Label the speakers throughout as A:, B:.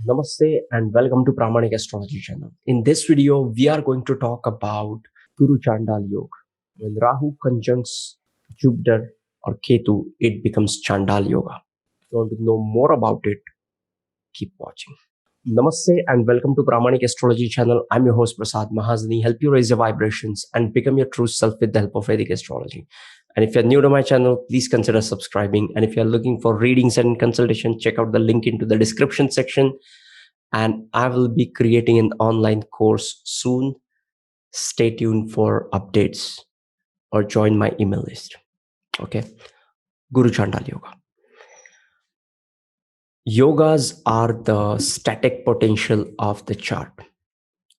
A: Namaste and welcome to Pramanik Astrology channel. In this video, we are going to talk about Guru Chandal Yoga. When Rahu conjuncts Jupiter or Ketu, it becomes Chandal Yoga. If you want to know more about it, keep watching. Namaste and welcome to Pramanik Astrology channel. I'm your host Prasad Mahazani. Help you raise your vibrations and become your true self with the help of Vedic Astrology. And if you're new to my channel, please consider subscribing. And if you're looking for readings and consultation, check out the link into the description section. And I will be creating an online course soon. Stay tuned for updates or join my email list. Okay. Guru Chandal Yoga. Yogas are the static potential of the chart.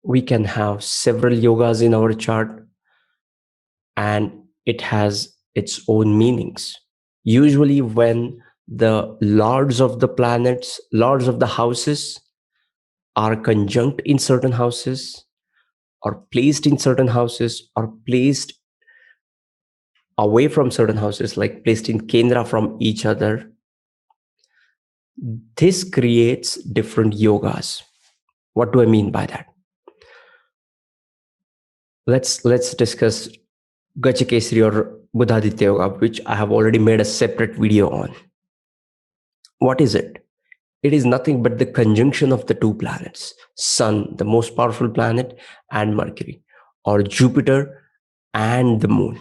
A: We can have several yogas in our chart and it has its own meanings. Usually when the lords of the planets, lords of the houses are conjunct in certain houses or placed in certain houses or placed away from certain houses, like placed in Kendra from each other, this creates different yogas. What do I mean by that? Let's discuss Gachakesari or Buddhaditya Yoga, which I have already made a separate video on. What is it? It is nothing but the conjunction of the two planets, Sun, the most powerful planet, and Mercury, or Jupiter and the Moon.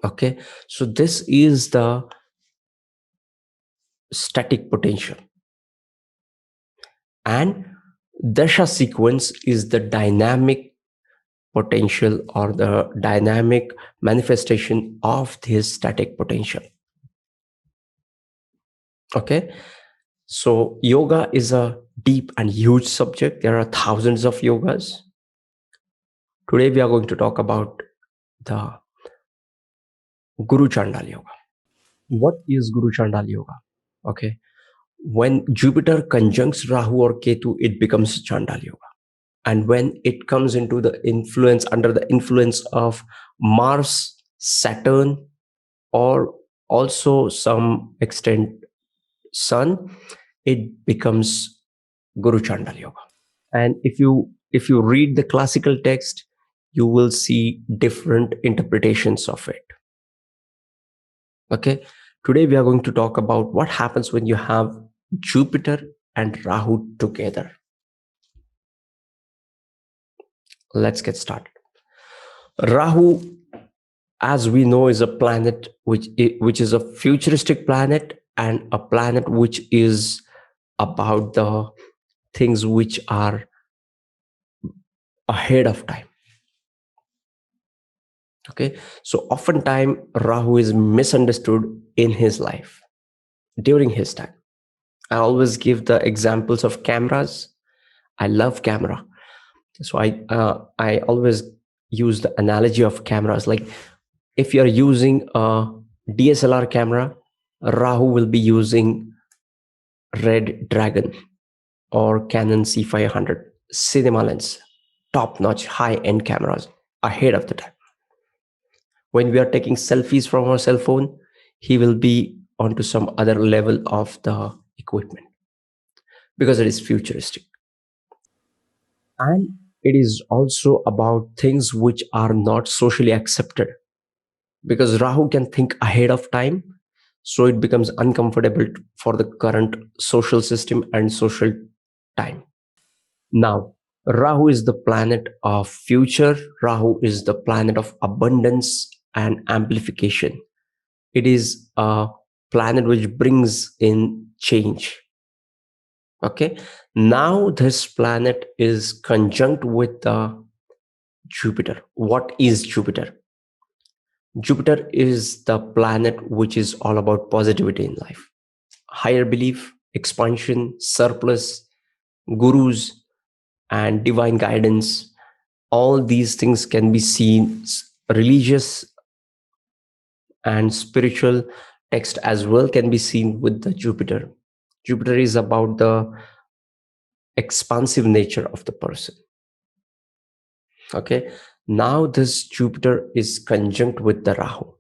A: Okay, so this is the static potential. And Dasha sequence is the dynamic potential or the dynamic manifestation of this static potential. Okay, so yoga is a deep and huge subject. There are thousands of yogas. Today we are going to talk about the Guru Chandal Yoga. What is Guru Chandal Yoga? Okay, when Jupiter conjuncts Rahu or Ketu, it becomes Chandal Yoga. And when it comes into the influence, under the influence of Mars, Saturn, or also some extent Sun, it becomes Guru Chandal Yoga. And if you read the classical text, you will see different interpretations of it. Okay, today we are going to talk about what happens when you have Jupiter and Rahu together. Let's get started. Rahu, as we know, is a planet which is a futuristic planet and a planet which is about the things which are ahead of time. Okay, so oftentimes Rahu is misunderstood in his life during his time. I always give the examples of cameras. I love camera, so I always use the analogy of cameras. Like if you're using a DSLR camera, Rahu will be using Red Dragon or Canon C500 cinema lens, top-notch, high-end cameras ahead of the time. When we are taking selfies from our cell phone, he will be onto some other level of the equipment because it is futuristic. And it is also about things which are not socially accepted, because Rahu can think ahead of time, so it becomes uncomfortable for the current social system and social time. Now, Rahu is the planet of future. Rahu is the planet of abundance and amplification. It is a planet which brings in change. Okay, now this planet is conjunct with Jupiter. What is Jupiter? Jupiter is the planet which is all about positivity in life, higher belief, expansion, surplus, gurus, and divine guidance. All these things can be seen, religious and spiritual text as well can be seen with the Jupiter. Jupiter is about the expansive nature of the person. Okay, now this Jupiter is conjunct with the Rahu.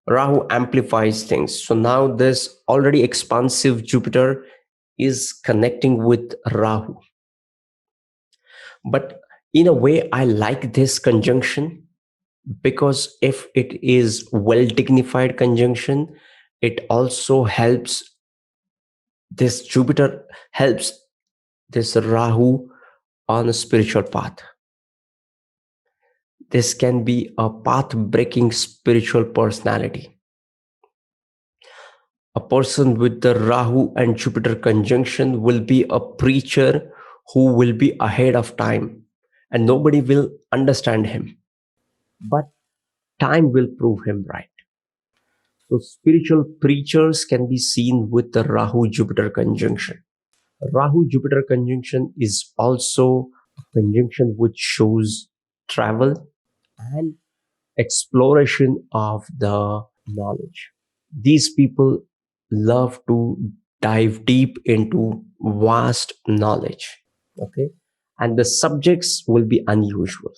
A: Rahu amplifies things. So now this already expansive Jupiter is connecting with Rahu. But in a way, I like this conjunction because if it is well dignified conjunction, it also helps this Jupiter helps this Rahu on a spiritual path. This can be a path breaking spiritual personality. A person with the Rahu and Jupiter conjunction will be a preacher who will be ahead of time and nobody will understand him. But time will prove him right. So spiritual preachers can be seen with the Rahu Jupiter conjunction. Rahu Jupiter conjunction is also a conjunction which shows travel and exploration of the knowledge. These people love to dive deep into vast knowledge. Okay. And the subjects will be unusual.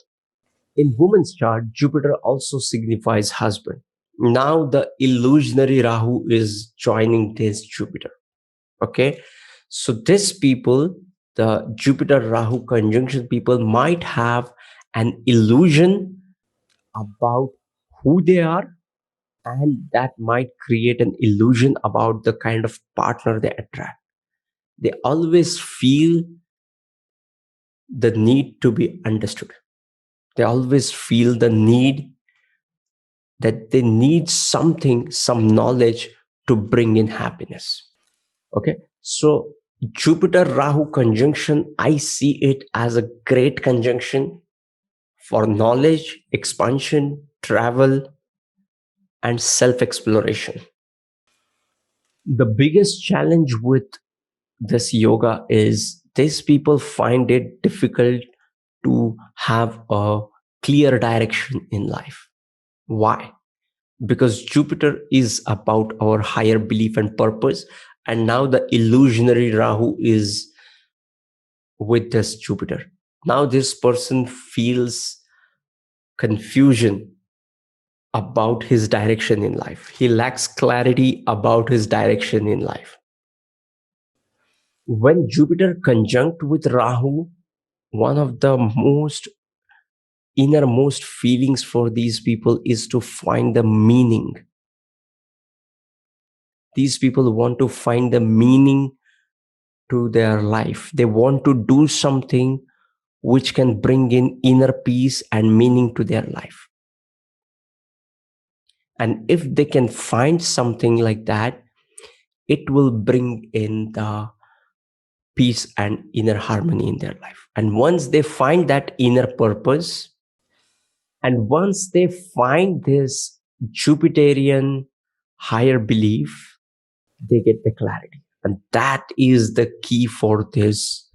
A: In woman's chart, Jupiter also signifies husband. Now the illusionary Rahu is joining this Jupiter. Okay. So these people, the Jupiter Rahu conjunction people, might have an illusion about who they are, and that might create an illusion about the kind of partner they attract. They always feel the need to be understood. They always feel the need that they need something, some knowledge to bring in happiness. Okay. So Jupiter Rahu conjunction, I see it as a great conjunction for knowledge, expansion, travel, and self-exploration. The biggest challenge with this yoga is these people find it difficult to have a clear direction in life. Why? Because Jupiter is about our higher belief and purpose, and now the illusionary Rahu is with this Jupiter. Now this person feels confusion about his direction in life. He lacks clarity about his direction in life. When Jupiter conjunct with Rahu, one of the most innermost feelings for these people is to find the meaning. These people want to find the meaning to their life. They want to do something which can bring in inner peace and meaning to their life. And if they can find something like that, it will bring in the peace and inner harmony in their life. And once they find that inner purpose, and once they find this Jupiterian higher belief, they get the clarity. And that is the key for this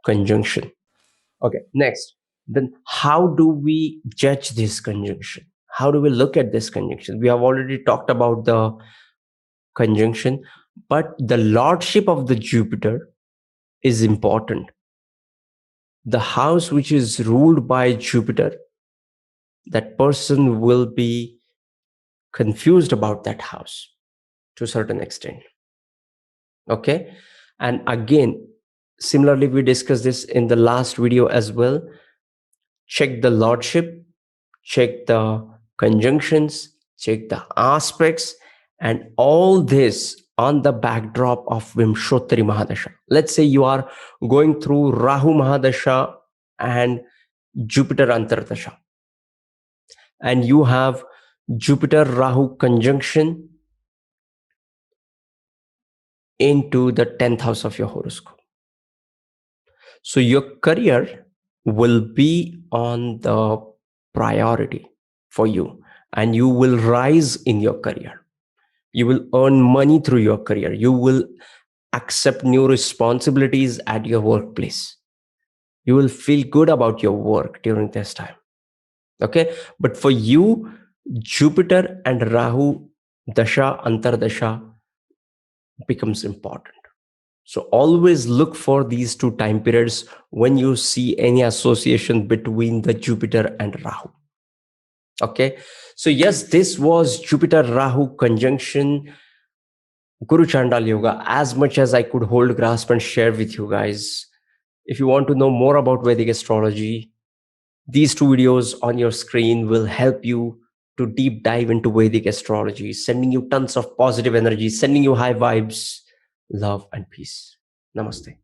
A: conjunction. Okay, next. Then how do we judge this conjunction? How do we look at this conjunction? We have already talked about the conjunction, but the lordship of the Jupiter is important. The house which is ruled by Jupiter, that person will be confused about that house to a certain extent. Okay. And again, similarly, we discussed this in the last video as well. Check the lordship, check the conjunctions, check the aspects, and all this on the backdrop of Vimshottari Mahadasha. Let's say you are going through Rahu Mahadasha and Jupiter Antardasha, and you have Jupiter Rahu conjunction into the 10th house of your horoscope. So your career will be on the priority for you, and you will rise in your career. You will earn money through your career. You will accept new responsibilities at your workplace. You will feel good about your work during this time. Okay. But for you, Jupiter and Rahu Dasha, Antardasha becomes important. So always look for these two time periods when you see any association between the Jupiter and Rahu. Okay. So yes, this was Jupiter Rahu conjunction Guru Chandal Yoga, as much as I could hold, grasp, and share with you guys. If you want to know more about Vedic astrology, these two videos on your screen will help you to deep dive into Vedic astrology, sending you tons of positive energy, sending you high vibes, love, and peace. Namaste.